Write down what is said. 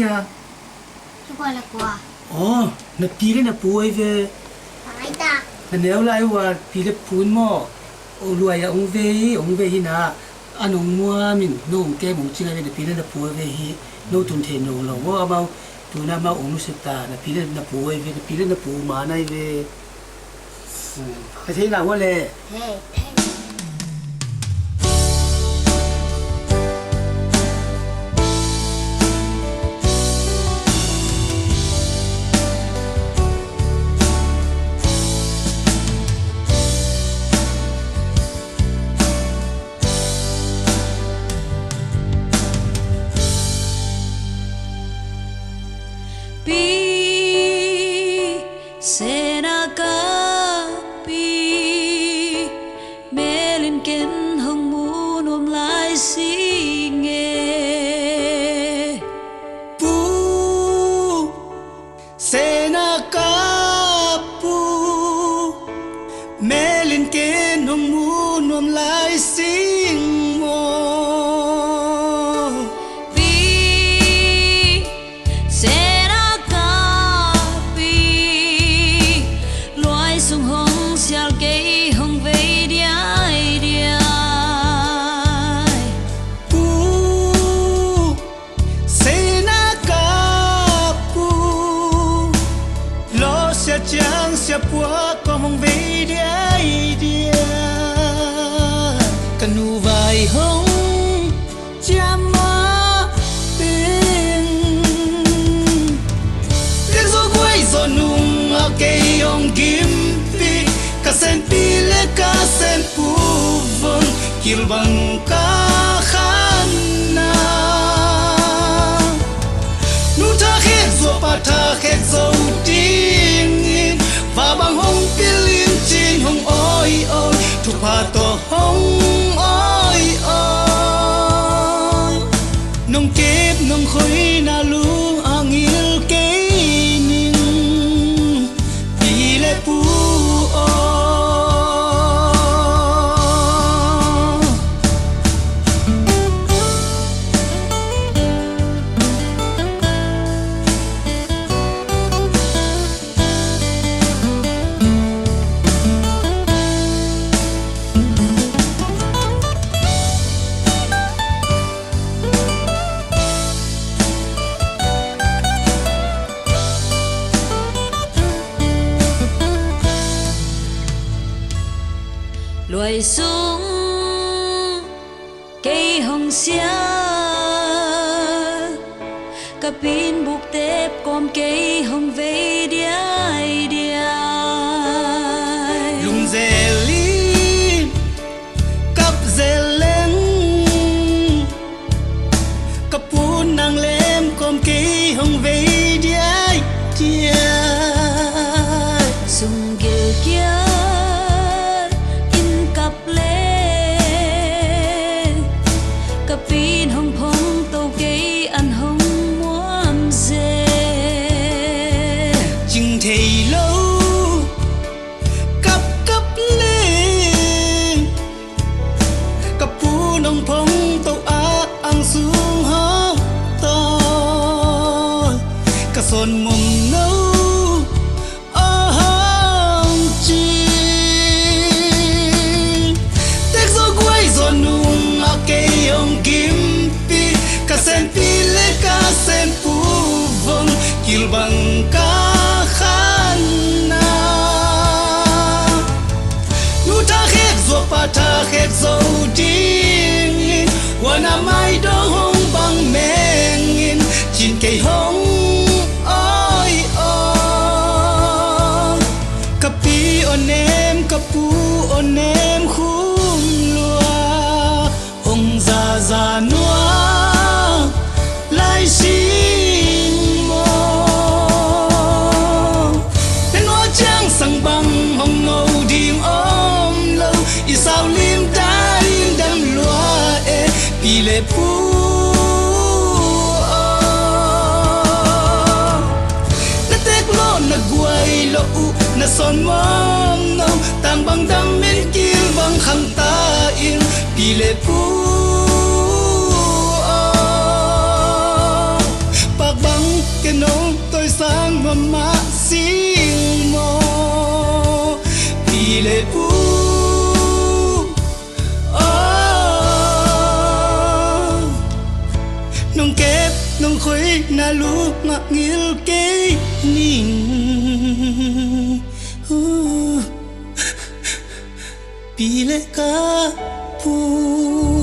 à chú gọi là quà na pile na puai ve phải ta na neo lai wa pile pun mo o luai ya ong ve hi na anong mua min no ke mong chinga na pile na puai ve hi no tun the no lo wa ba tu na ma ong se ta na pile na puai ve na pile na pu ma nai ve cái thế nào quá lẹ hey chẳng sẽ búa có mong về đây dia cần nu vài hông cha má tên tiếng gió quay gió nung ở cây ông kim pi cả sen pi lê cả sen pu vâng kêu bằng cả khăn na nu tha hết gió pa tha hết gió và bằng hông pilin trên hông ôi ôi thuộc hà to hông ôi ôi nông kép nông khối na lu ang il cây ning vì lệ pu loài xuống cây hồng xia cà pin buộc tép com cây hồng về đia lùng dè li cặp dè lên cặp pun nàng lem com cây hồng về đia sung gel kia pin hồng phong tàu cây ăn hồng muam dê chừng thầy lâu cặp cặp lên cặp phu nông phong tàu á ăn xuống hó to cả son mồm nâu ở hông chi tết gió quay gió nung ở cây ông kim pi cả sen pi lê cả sen pu vong kêu bằng cả khăn na nu ta khét gió pa ta khét dâu điên wana mai đó hông bằng men chín cây hông ôi ôi cà pi on em cà pu on em khum lúa hông già già nua lai xin mô tên nó chẳng sang bằng hồng ngầu điềm ôm lâu y sao lim ta lim đâm lúa e pi lệ pu na tek lo na guay lo u na son mom no tang bang dam min kil bang khang ta in pi lệ pu bạc mama sing mo pile pu nông kép nông khối na lu ngạc nghiêng kế ninh pile ka pu